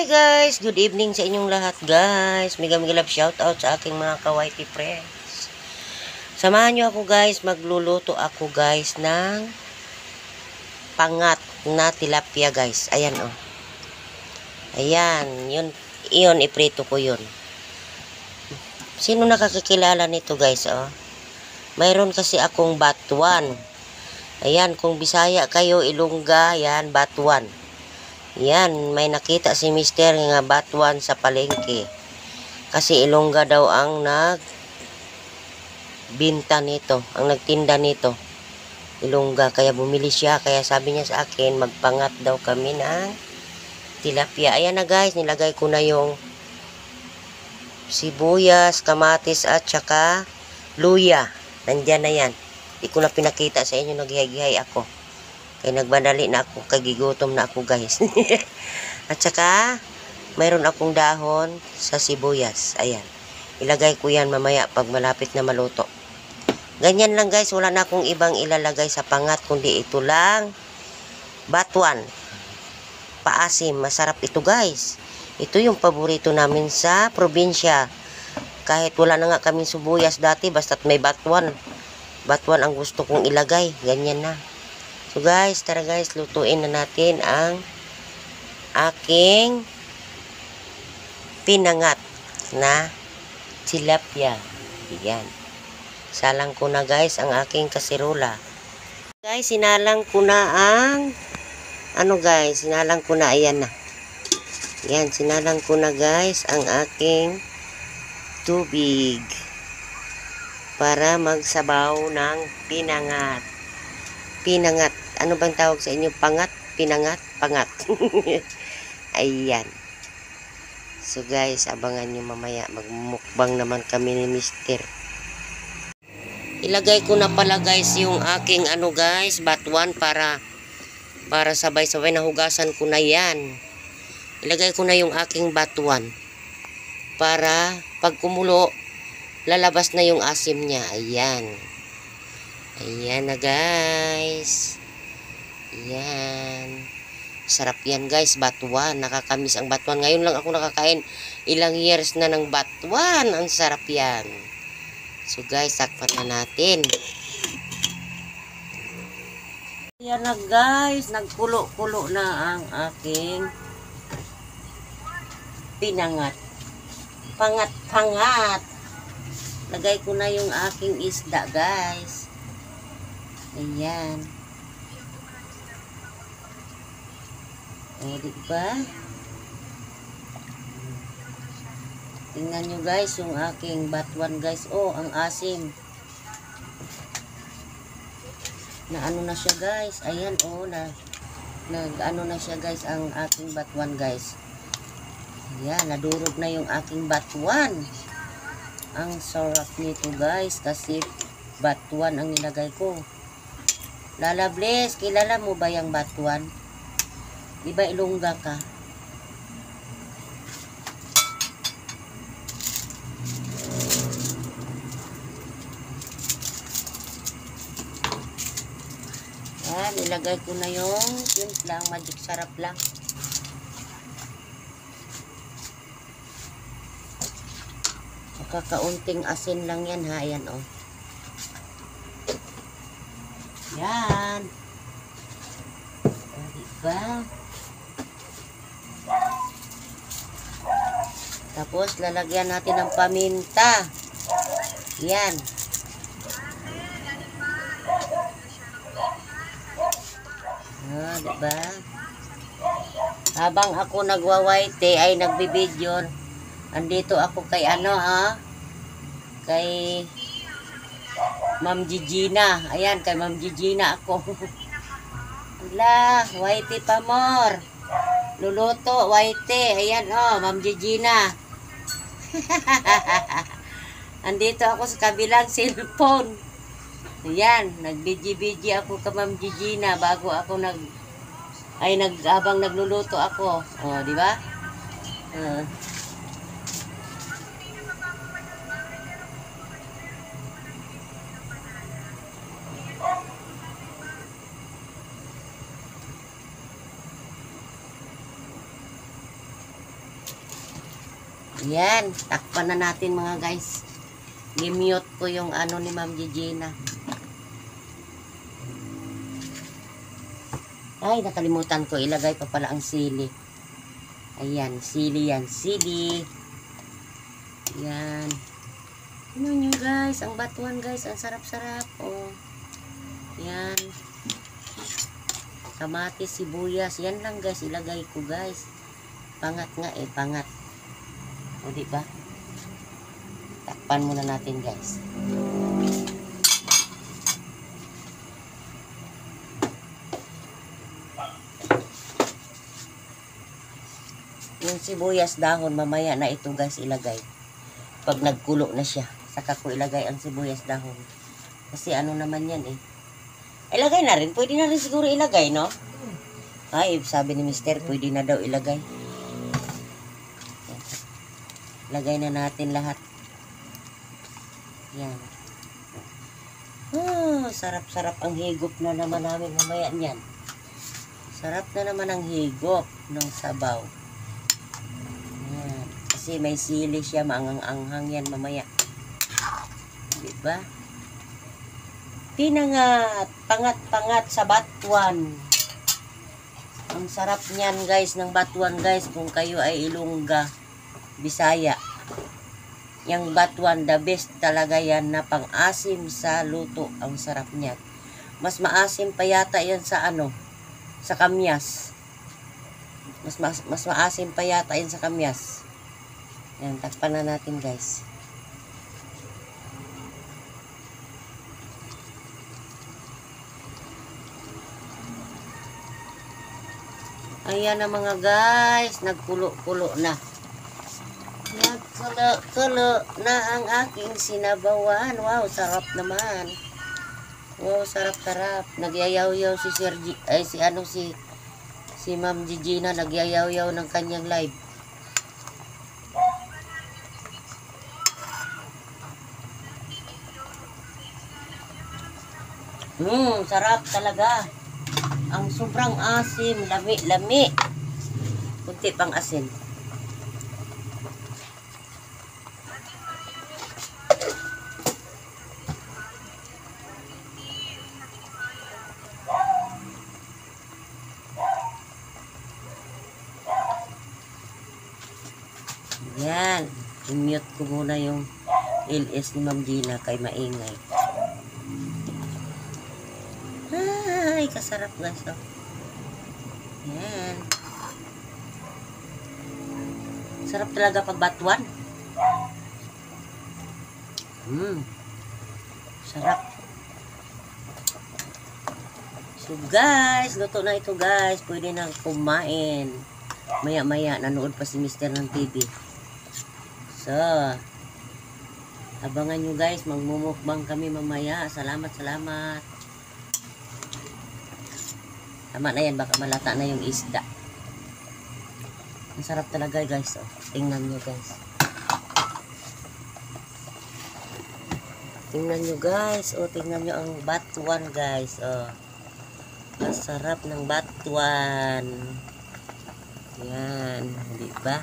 Hi guys! Good evening sa inyong lahat guys. Mega love shoutout sa aking mga kawaiti friends. Samahan nyo ako guys. Magluluto ako guys ng pangat na tilapia guys. Ayan oh. Ayan. Yun iprito ko yun. Sino nakakakilala nito guys oh? Mayroon kasi akong batuan. Ayan. Kung Bisaya kayo, Ilongga. Ayan. Batuan. Yan, may nakita si Mister nga batuan sa palengke. Kasi Ilongga daw ang nagbinta nito, ang nagtinda nito. Ilongga, kaya bumili siya. Kaya sabi niya sa akin, magpangat daw kami ng tilapia. Ayan na guys, nilagay ko na yung sibuyas, kamatis at saka luya. Nandyan na yan. Di ko na pinakita sa inyo, naghihay-gihay ako. Kaya nagmadali na ako, kagigutom na ako guys. At saka, mayroon akong dahon sa sibuyas. Ayan. Ilagay ko yan mamaya pag malapit na maluto. Ganyan lang guys, wala na akong ibang ilalagay sa pangat, kundi ito lang. Batuan. Paasim, masarap ito guys. Ito yung paborito namin sa probinsya. Kahit wala na nga kaming sibuyas dati, basta't may batuan. Batuan ang gusto kong ilagay. Ganyan na. So guys, tara guys, lutuin na natin ang aking pinangat na tilapia. Ayan. Salang ko na guys ang aking kasirola. Guys, sinalang ko na ang sinalang ko na, ayan na. Ayan, sinalang ko na guys ang aking tubig para magsabaw ng pinangat. Pinangat. Ano bang tawag sa inyo? Pangat? Pinangat? Pangat. Ayan. So guys, abangan nyo mamaya. Magmukbang naman kami ni Mister. Ilagay ko na pala guys yung aking guys, batuan para sabay-sabay nahugasan ko na yan. Ilagay ko na yung aking batuan para pag kumulo, lalabas na yung asim niya. Ayan. Ayan na guys. Ayan. Sarap yan guys, batuan. Nakakamiss ang batuan. Ngayon lang ako nakakain. Ilang years na ng batuan. Ang sarap yan. So guys, sakpan na natin. Ayan na guys. Nagkulo-kulo na ang aking pinangat. Pangat-pangat. Lagay ko na yung aking isda guys. Ayan. O, diba? Tingnan nyo guys yung aking batuan guys. Oh, ang asim. Na ano na siya guys. Ayan, oh, nag-ano na siya guys ang aking batuan guys. Ayan, nadurog na yung aking batuan. Ang sarap nito guys kasi batuan ang nilagay ko. Lala Bless, kilala mo ba yung batuan? Di ba Ilongga ka? Yan, ilagay ko na yung lang, magic sarap lang. Kakaunting asin lang yan ha, ayan oh. Yan. O, diba? Tapos, lalagyan natin ng paminta. Yan. O, diba? Habang ako nagwawaite ay nagbibidyo, andito ako kay kay Ma'am Gigina. Ayan, kay Ma'am Gigina ako. Ala, Whitey Pamor. Luluto, Whitey. Ayan, oh, Ma'am Gigina. Andito ako sa kabilang cellphone. Ayan, nag-biji-biji ako kay Ma'am Gigina bago ako habang nagluluto ako. Oh, di ba? Yan, takpan na natin mga guys. I-mute ko yung ano ni Ma'am Gigina. Ay, nakalimutan ko. Ilagay pa pala ang sili. Ayan, sili yan. Sili. Yan. Tingnan nyo guys, ang batuan guys, ang sarap-sarap. Oh. Yan. Kamatis, sibuyas. Yan lang guys, ilagay ko guys. Pangat nga eh, pangat. O diba? Takpan muna natin guys. Yung sibuyas dahon, mamaya na ito guys ilagay. Pag nagkulo na siya, saka ko ilagay ang sibuyas dahon. Kasi ano naman yan eh. Ilagay na rin, pwede na rin siguro ilagay, no? Ay, sabi ni Mister, pwede na daw ilagay. Lagay na natin lahat. Yan. Oh, sarap-sarap ang higop na naman namin mamaya niyan. Sarap na naman ang higop ng sabaw. Yan. Kasi may sili siya, maangang-anghang yan mamaya. Diba? Pinangat, pangat-pangat sa batuan. Ang sarap niyan guys, ng batuan guys, kung kayo ay Ilongga, Bisaya. Yang batuan, the best talaga yan na pang-asim sa luto. Ang sarap niyan. Mas maasim pa yata yan sa ano, sa kamyas. Mas maasim pa yata yan sa kamyas. Yan, takpan na natin guys. Ayan na mga guys, nagkulo-kulo na. Nagkulo-kulo na ang aking sinabawan. Wow, sarap naman. Wow, sarap-sarap. Nagyayaw-yaw si Sergi, ay si Ma'am Gigina, nagyayaw-yaw ng kanyang live. Sarap talaga. Ang sobrang asim, lami-lami. Kunti pang asin. Yan. I-mute ko muna yung LS ni Ma'am Gina kay maingay. Ay, kasarap guys. Oh. Yan. Sarap talaga pag batuan. Sarap. So guys, luto na ito guys. Pwede na kumain. Maya-maya, nanood pa si Mister ng TV. So, abangan nyo guys, magmumukbang kami mamaya. Salamat. Tama na yan, baka malata na yung isda. Ang sarap talaga guys. Oh. Tingnan nyo guys. Tingnan nyo guys. Oh, tingnan nyo ang batuan guys. Oh. Ang sarap ng batuan. Yan, di ba?